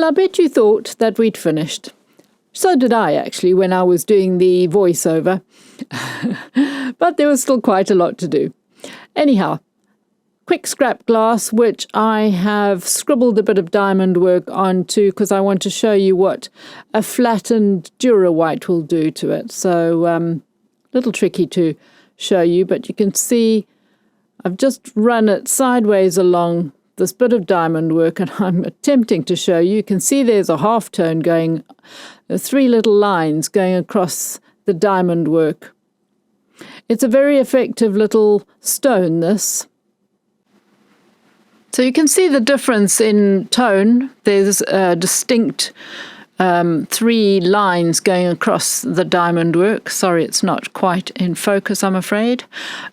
Well, I bet you thought that we'd finished. So did I, actually, when I was doing the voiceover. But there was still quite a lot to do. Anyhow, quick scrap glass, which I have scribbled a bit of diamond work onto because I want to show you what a flattened Dura White will do to it. So, a little tricky to show you, but you can see I've just run it sideways along this bit of diamond work, and I'm attempting to show you. You can see there's a half tone going, 3 little lines going across the diamond work. It's a very effective little stone, this. So you can see the difference in tone. There's a distinct 3 lines going across the diamond work. Sorry, it's not quite in focus, I'm afraid.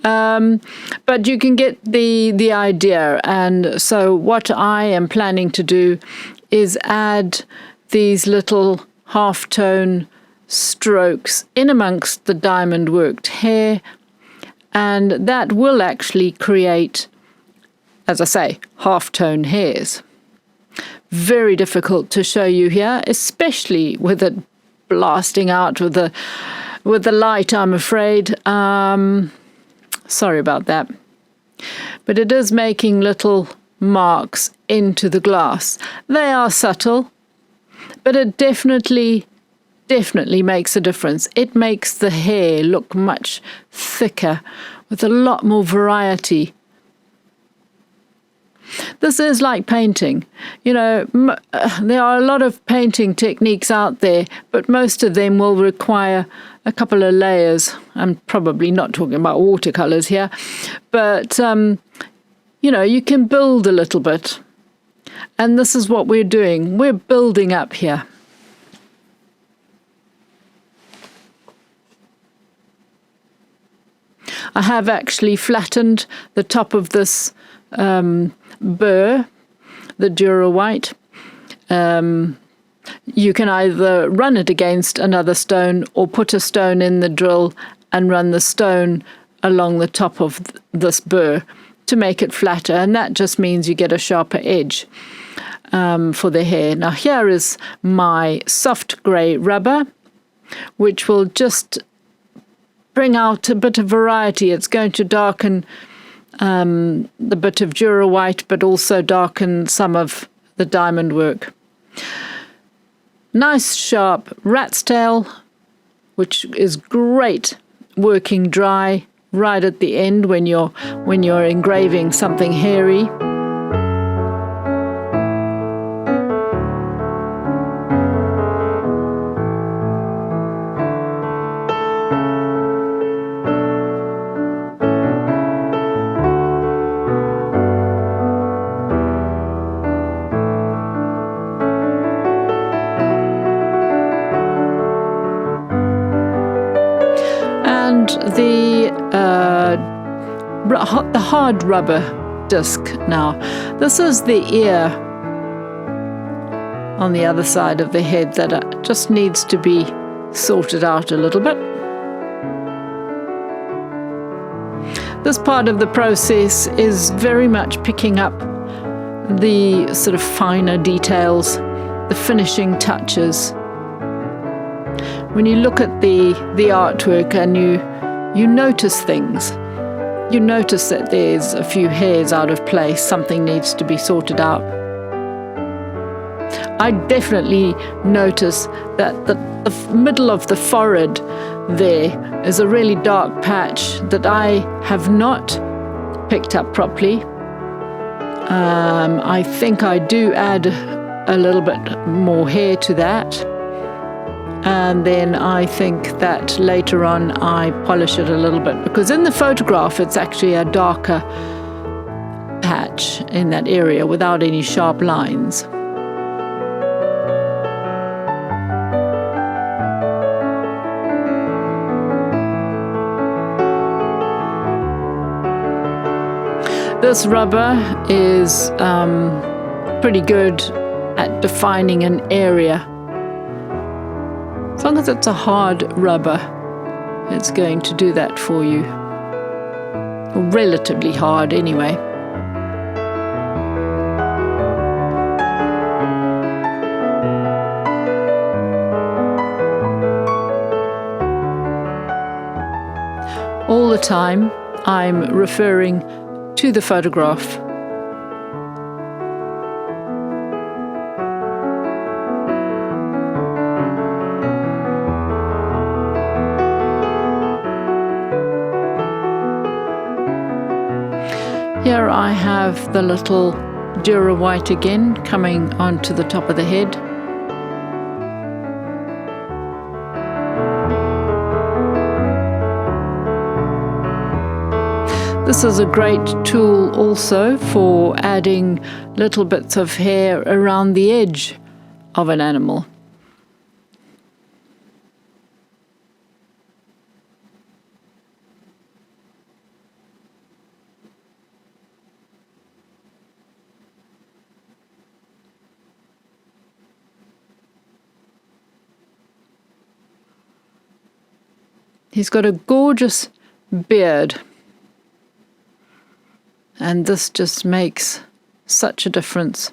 But you can get the idea. And so what I am planning to do is add these little half-tone strokes in amongst the diamond worked hair. And that will actually create, as I say, half-tone hairs. Very difficult to show you here, especially with it blasting out with the light, I'm afraid. Sorry about that. But it is making little marks into the glass. They are subtle, but it definitely makes a difference. It makes the hair look much thicker with a lot more variety. This is like painting. You know, there are a lot of painting techniques out there, but most of them will require a couple of layers. I'm probably not talking about watercolors here, but, you know, you can build a little bit. And this is what we're doing. We're building up here. I have actually flattened the top of this burr, the Dura White. You can either run it against another stone or put a stone in the drill and run the stone along the top of this burr to make it flatter, and that just means you get a sharper edge for the hair. Now here is my soft grey rubber, which will just bring out a bit of variety. It's going to darken the bit of Dura White, but also darken some of the diamond work. Nice sharp rat's tail, which is great working dry right at the end when you're engraving something hairy. The hard rubber disc now. This is the ear on the other side of the head that just needs to be sorted out a little bit. This part of the process is very much picking up the sort of finer details, the finishing touches. When you look at the artwork and you notice things. You notice that there's a few hairs out of place, something needs to be sorted out. I definitely notice that the middle of the forehead there is a really dark patch that I have not picked up properly. I think I do add a little bit more hair to that. And then I think that later on I polish it a little bit, because in the photograph it's actually a darker patch in that area without any sharp lines. This rubber is pretty good at defining an area. As long as it's a hard rubber, it's going to do that for you. Or relatively hard anyway. time, I'm referring to the photograph. Here I have the little Dura White again coming onto the top of the head. This is a great tool also for adding little bits of hair around the edge of an animal. He's got a gorgeous beard, and this just makes such a difference.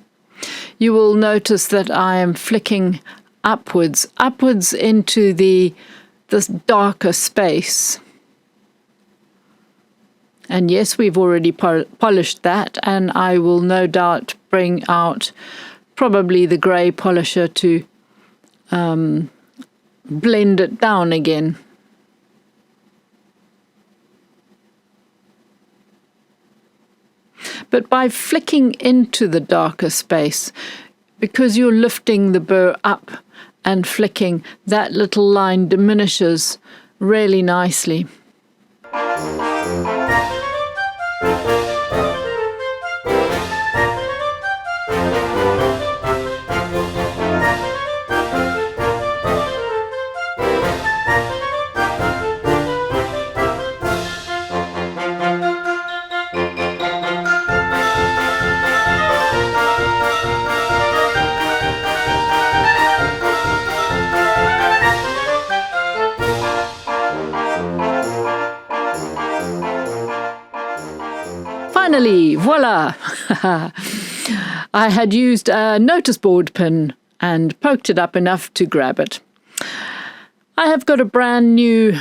You will notice that I am flicking upwards into this darker space. And yes, we've already polished that, and I will no doubt bring out probably the grey polisher to blend it down again. But by flicking into the darker space, because you're lifting the burr up and flicking, that little line diminishes really nicely. Finally, voila! I had used a notice board pin and poked it up enough to grab it. I have got a brand new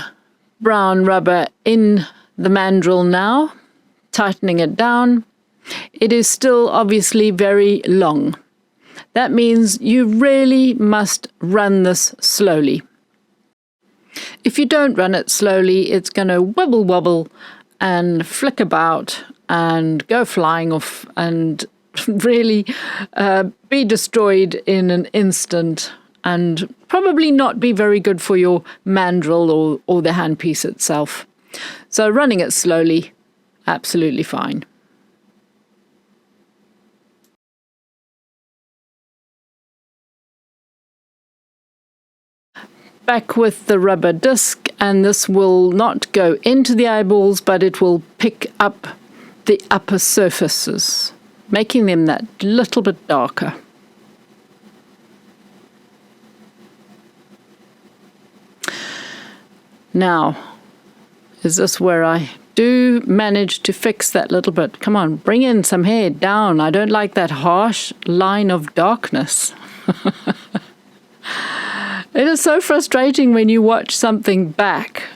brown rubber in the mandrel now, tightening it down. It is still obviously very long. That means you really must run this slowly. If you don't run it slowly, it's going to wobble wobble and flick about and go flying off and really be destroyed in an instant, and probably not be very good for your mandrel or the handpiece itself. So running it slowly, absolutely fine. Back with the rubber disc, and this will not go into the eyeballs, but it will pick up the upper surfaces, making them that little bit darker. Now, is this where I do manage to fix that little bit? Come on, bring in some hair down. I don't like that harsh line of darkness. It is so frustrating when you watch something back.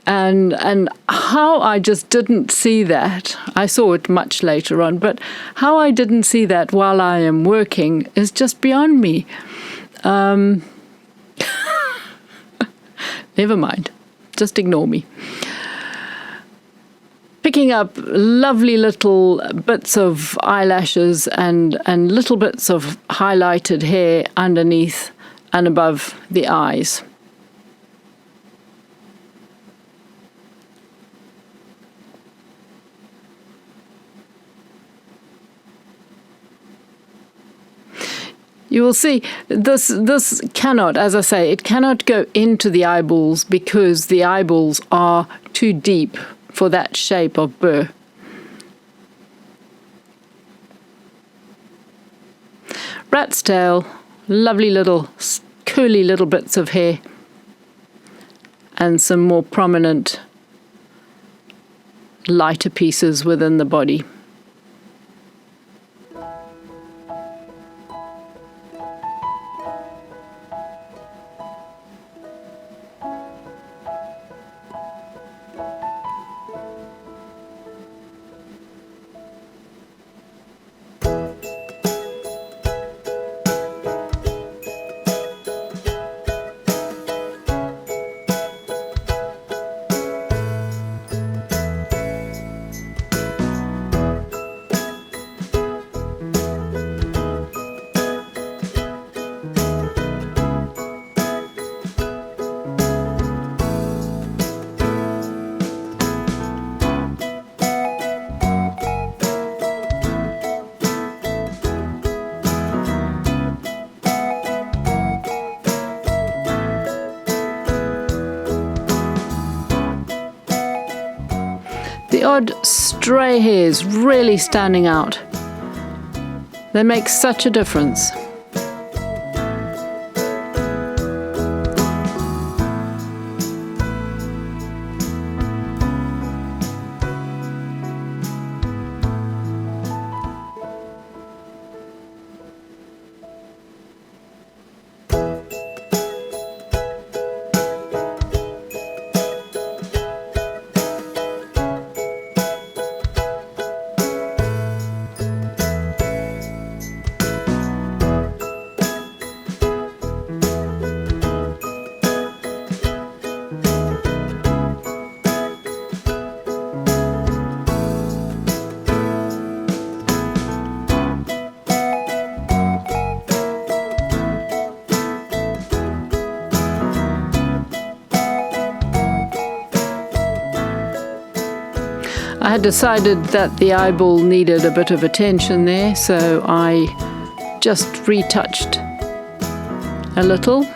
And how I just didn't see that, I saw it much later on, but how I didn't see that while I am working is just beyond me. Never mind, just ignore me. Picking up lovely little bits of eyelashes and little bits of highlighted hair underneath and above the eyes. You will see this cannot, as I say, it cannot go into the eyeballs because the eyeballs are too deep for that shape of burr. Rat's tail, lovely little curly little bits of hair, and some more prominent lighter pieces within the body. the odd stray hairs really standing out. They make such a difference. I had decided that the eyeball needed a bit of attention there, so I just retouched a little.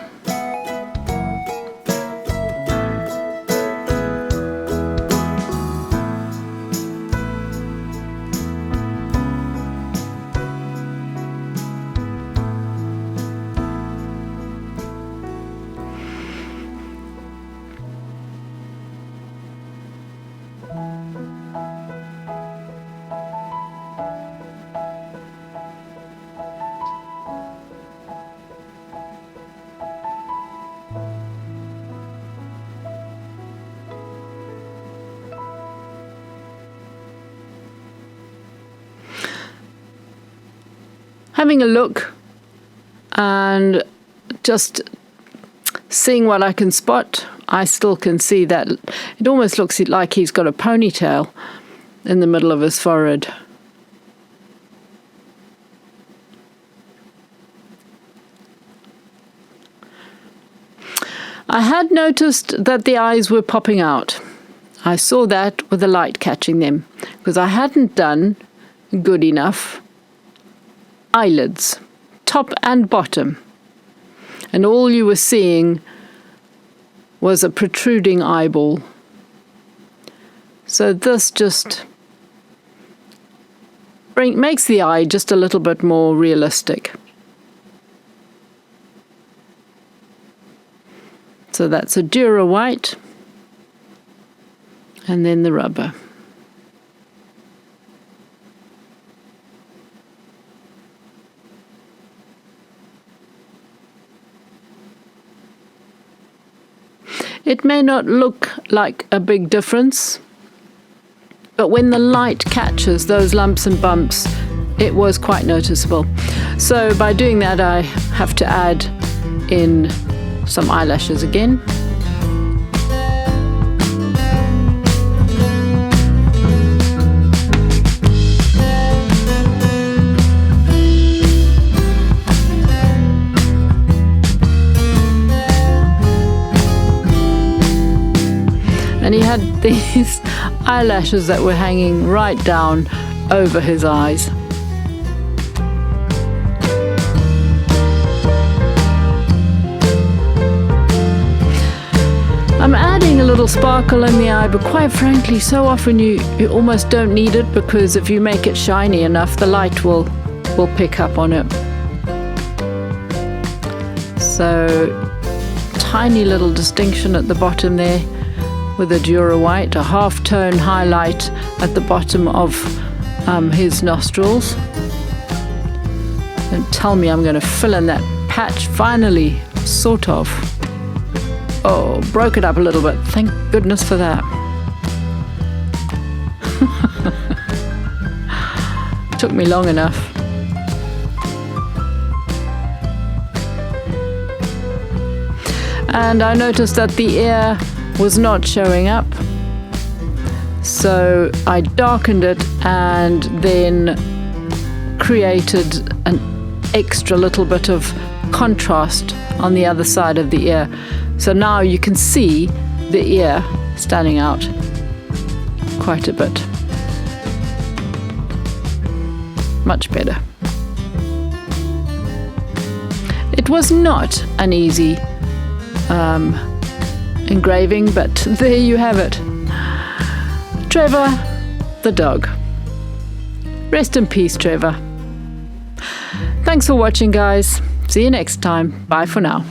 Having a look and just seeing what I can spot, I still can see that it almost looks like he's got a ponytail in the middle of his forehead. I had noticed that the eyes were popping out. I saw that with the light catching them, because I hadn't done good enough eyelids, top and bottom, and all you were seeing was a protruding eyeball. So this just makes the eye just a little bit more realistic. So that's a Dura white, and then the rubber. It may not look like a big difference, but when the light catches those lumps and bumps, it was quite noticeable. So by doing that, I have to add in some eyelashes again. And he had these eyelashes that were hanging right down over his eyes. I'm adding a little sparkle in the eye, but quite frankly, so often you almost don't need it, because if you make it shiny enough, the light will pick up on it. So, tiny little distinction at the bottom there with a Dura white, a half-tone highlight at the bottom of his nostrils. Don't tell me I'm going to fill in that patch finally, sort of. Oh, broke it up a little bit. Thank goodness for that. Took me long enough. And I noticed that the ear was not showing up, so I darkened it and then created an extra little bit of contrast on the other side of the ear. So now you can see the ear standing out quite a bit. Much better. It was not an easy engraving, but there you have it. Trevor, the dog. Rest in peace, Trevor. Thanks for watching, guys. See you next time. Bye for now.